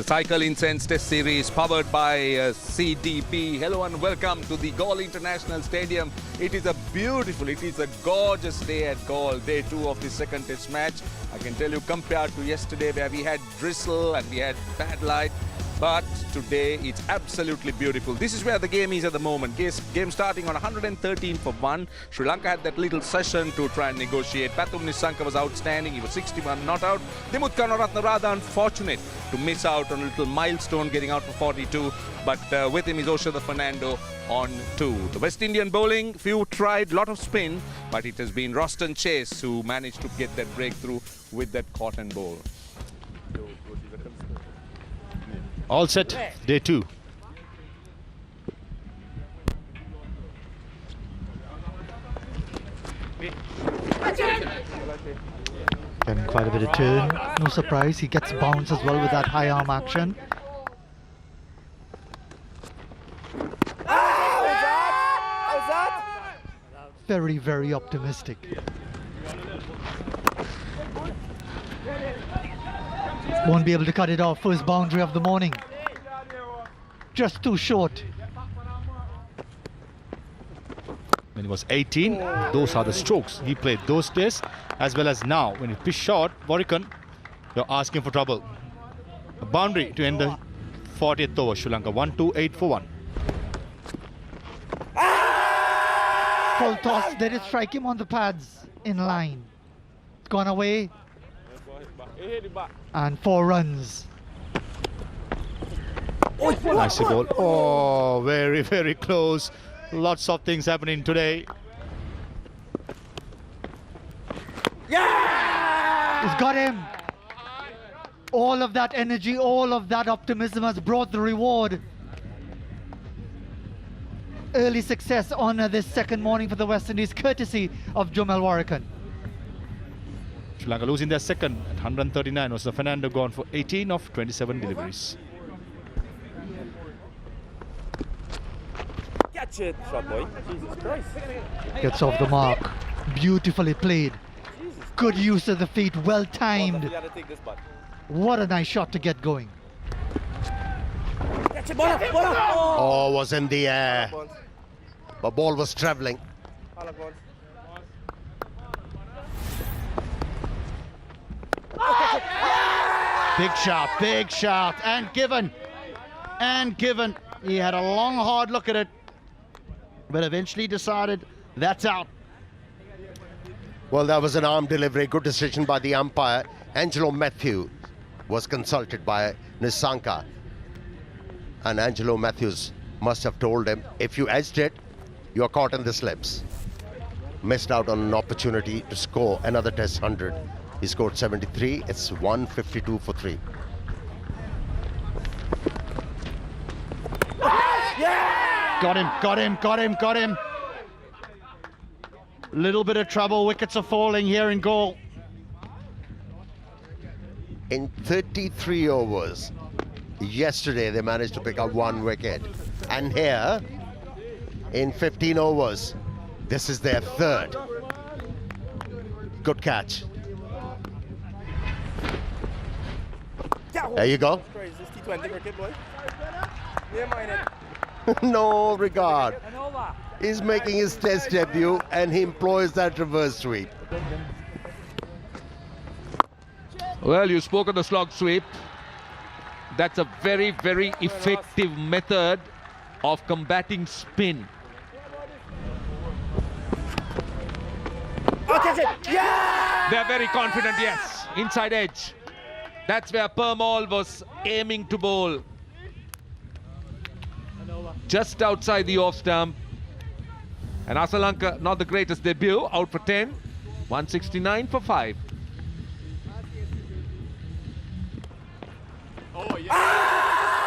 The Cycle Incense Test Series powered by CDP. Hello and welcome to the Galle International Stadium. It is a gorgeous day at Galle, day 2 of the second test match. I can tell you, compared to yesterday where we had drizzle and we had bad light, but today it's absolutely beautiful. This is where the game is at the moment. Game starting on 113 for 1. Sri Lanka had that little session to try and negotiate. Pathum Nissanka was outstanding. He was 61 not out. Dimuth Karunaratne rather unfortunate to miss out on a little milestone, getting out for 42. But with him is Oshada Fernando on 2. The West Indian bowling, few tried, lot of spin, but it has been Roston Chase who managed to get that breakthrough with that cotton bowl. All set, day 2. Getting quite a bit of turn. No surprise, he gets bounce as well with that high arm action. Very, very optimistic. Won't be able to cut it off. First boundary of the morning. Just too short. When he was 18, those are the strokes. He played those days as well as now. When he pitched short, Warrican, you're asking for trouble. A boundary to end the 40th over. Sri Lanka 1-2-8 for 1. Full toss. They did strike him on the pads in line. It's gone away. And 4 runs. Nice ball. Oh, very, very close. Lots of things happening today. He's got him. All of that energy, all of that optimism has brought the reward. Early success on this second morning for the West Indies, courtesy of Jomel Warrican. Sri Lanka losing their second at 139. Was the Fernando gone for 18 of 27 deliveries. Catch it, shot boy. Jesus Christ. Gets off the mark. Beautifully played. Good use of the feet, well timed. What a nice shot to get going. Catch it, ball up. Oh, was in the air. The ball was travelling. Big shot, and given. He had a long, hard look at it, but eventually decided that's out. Well, that was an arm delivery. Good decision by the umpire. Angelo Matthew was consulted by Nissanka. And Angelo Matthews must have told him, if you edged it, you're caught in the slips. Missed out on an opportunity to score another test 100. He scored 73. It's 152 for 3. Got him. Little bit of trouble. Wickets are falling here in Galle. In 33 overs, yesterday they managed to pick up 1 wicket. And here, in 15 overs, this is their 3rd. Good catch. There you go. No regard. He's making his test debut and he employs that reverse sweep. Well, you spoke of the slog sweep. That's a very, very effective method of combating spin. They're very confident, yes. Inside edge. That's where Permaul was aiming to bowl. Just outside the off stump. And Asalanka, not the greatest debut, out for 10. 169 for 5.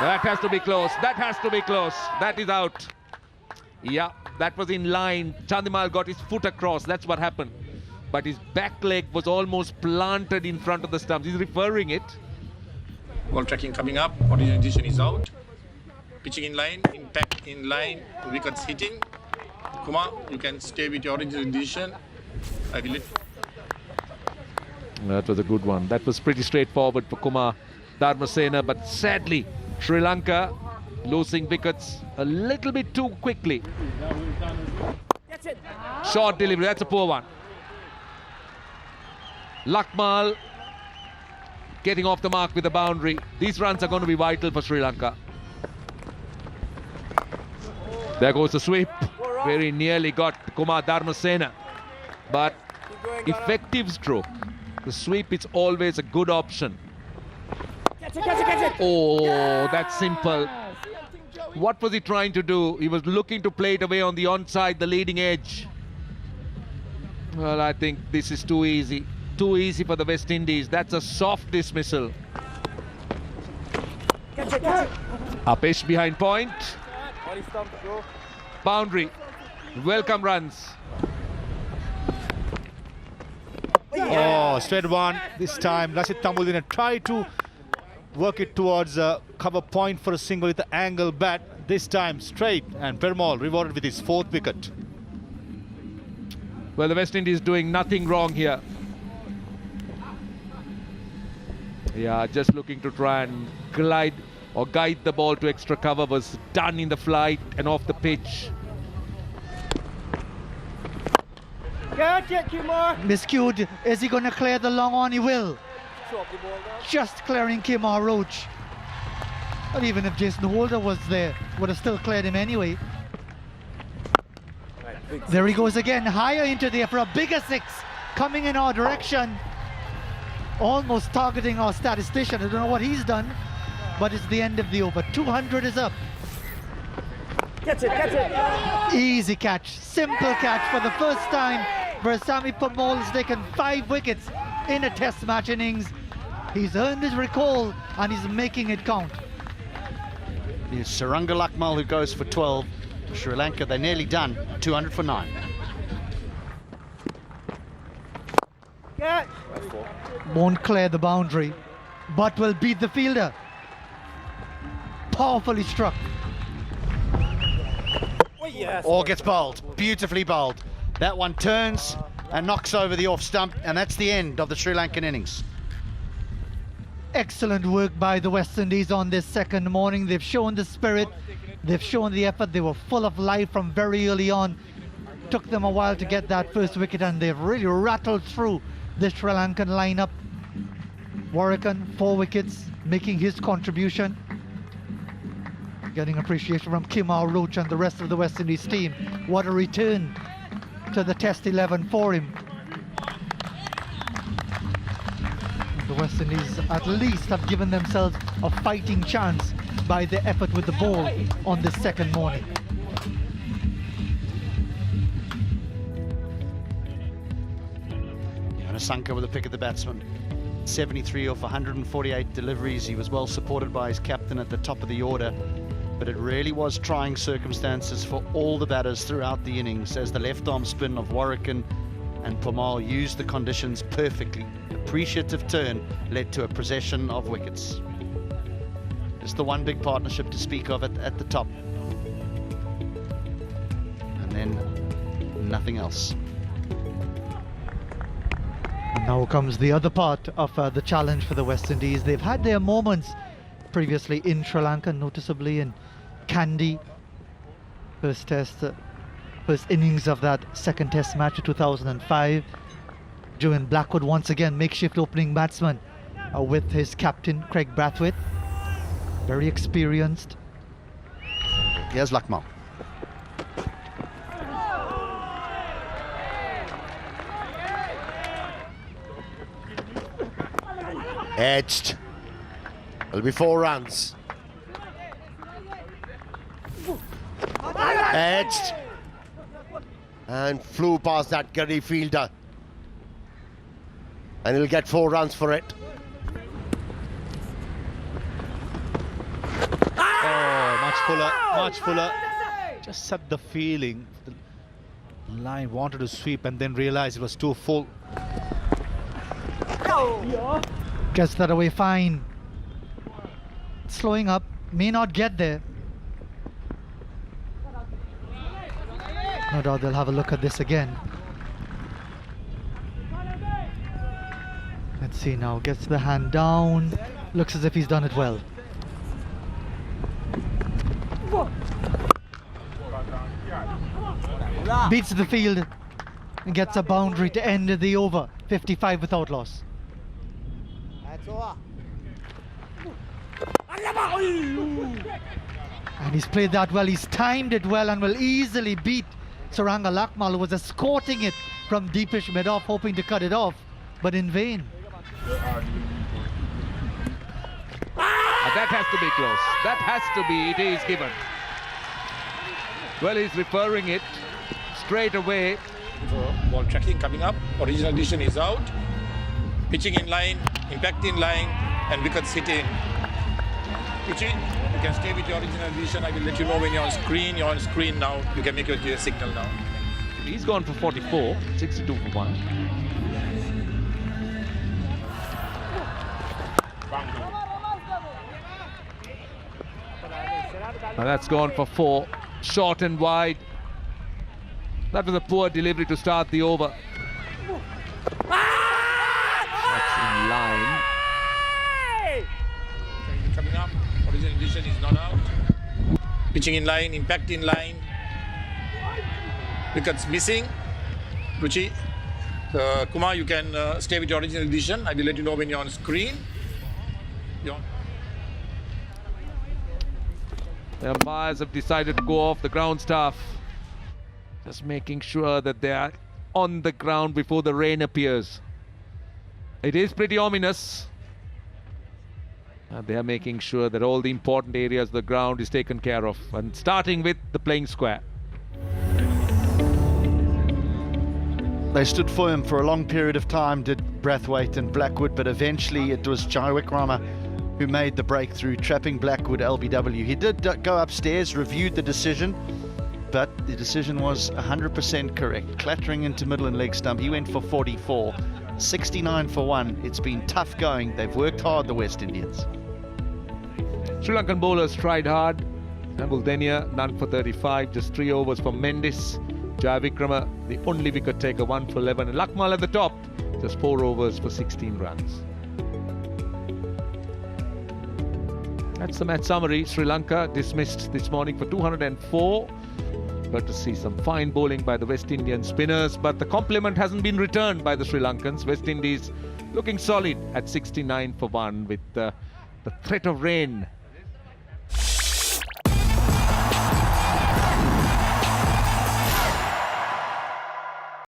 That has to be close. That is out. Yeah, that was in line. Chandimal got his foot across. That's what happened. But his back leg was almost planted in front of the stumps. He's referring it. Ball tracking coming up. Origination is out. Pitching in line. Impact in line. Wickets hitting. Kumar, you can stay with your original decision. That was a good one. That was pretty straightforward for Kumar. Dharmasena, but sadly, Sri Lanka losing wickets a little bit too quickly. Short delivery, that's a poor one. Lakmal getting off the mark with the boundary. These runs are going to be vital for Sri Lanka. There goes the sweep. Very nearly got Kumar Dharmasena. But effective stroke. The sweep is always a good option. Oh, that's simple. What was he trying to do? He was looking to play it away on the onside, the leading edge. Well, I think this is too easy. Too easy for the West Indies. That's a soft dismissal. Apesh behind point. Boundary. Welcome runs. Oh, straight one. This time, Rashid Tambudina tried to work it towards a cover point for a single with the angle bat. This time, straight. And Perumal rewarded with his 4th wicket. Well, the West Indies doing nothing wrong here. Yeah, just looking to try and glide or guide the ball to extra cover was done in the flight and off the pitch. Miscued. Is he going to clear the long on? He will. Just clearing Kemar Roach. But even if Jason Holder was there, would have still cleared him anyway. There he goes again, higher into the air for a bigger 6, coming in our direction. Almost targeting our statistician. I don't know what he's done, but it's the end of the over. 200 is up. Catch it. Easy catch, simple catch for the first time. Veerasammy Permaul has taken 5 wickets in a test match innings. He's earned his recall and he's making it count. It's Saranga Lakmal who goes for 12. Sri Lanka, they're nearly done. 200 for 9. Won't clear the boundary, but will beat the fielder. Powerfully struck. Or gets bowled. Beautifully bowled. That one turns and knocks over the off stump, and that's the end of the Sri Lankan innings. Excellent work by the West Indies on this second morning. They've shown the spirit, they've shown the effort. They were full of life from very early on. Took them a while to get that first wicket, and they've really rattled through the Sri Lankan lineup. Warrican, 4 wickets, making his contribution. Getting appreciation from Kemar Roach and the rest of the West Indies team. What a return to the Test 11 for him. The West Indies at least have given themselves a fighting chance by their effort with the ball on this second morning. Sanka with a pick at the batsman. 73 off 148 deliveries. He was well supported by his captain at the top of the order, but it really was trying circumstances for all the batters throughout the innings as the left arm spin of Warrican and Permaul used the conditions perfectly. Appreciative turn led to a procession of wickets. Just the one big partnership to speak of at the top, and then nothing else. And now comes the other part of the challenge for the West Indies. They've had their moments previously in Sri Lanka, noticeably in Kandy, first innings of that second test match of 2005. Joan Blackwood once again makeshift opening batsman with his captain Craig Brathwaite, very experienced. Here's Lakmal. Edged. It'll be 4 runs. Edged. And flew past that Gurry fielder. And he'll get 4 runs for it. Oh, much fuller. Just set the feeling. The line wanted to sweep and then realized it was too full. Gets that away fine. Slowing up, may not get there. No doubt they'll have a look at this again. Let's see now, gets the hand down. Looks as if he's done it well. Beats the field and gets a boundary to end the over. 55 without loss. And he's played that well, he's timed it well and will easily beat Suranga Lakmal, who was escorting it from deepish mid-off, hoping to cut it off, but in vain. That has to be close. That has to be. It is given. Well, he's referring it straight away. Ball tracking coming up. Original decision is out. Pitching in line, impact in line, and wickets hitting. Pitching, you can stay with your original decision. I will let you know when you're on screen. You're on screen now. You can make your signal now. He's gone for 44, 62 for 1. Now that's gone for 4, short and wide. That was a poor delivery to start the over. That's in line. Coming up, original decision is not out. Pitching in line, impact in line. Wickets missing. Ruchi, Kumar, you can stay with your original decision. I will let you know when you're on screen. The umpires have decided to go off the ground staff. Just making sure that they are on the ground before the rain appears. It is pretty ominous. And they are making sure that all the important areas of the ground is taken care of. And starting with the playing square. They stood for him for a long period of time, did Brathwaite and Blackwood, but eventually it was Jai Wickrama who made the breakthrough, trapping Blackwood LBW. He did go upstairs, reviewed the decision, but the decision was 100% correct. Clattering into middle and leg stump, he went for 44, 69 for 1. It's been tough going. They've worked hard, the West Indians. Sri Lankan bowlers tried hard. Nambul none for 35, just 3 overs for Mendis. Jai Wickrama, the only wicket taker, 1 for 11. And Lakmal at the top, just 4 overs for 16 runs. That's the match summary. Sri Lanka dismissed this morning for 204. Got to see some fine bowling by the West Indian spinners, but the compliment hasn't been returned by the Sri Lankans. West Indies looking solid at 69 for 1 with the threat of rain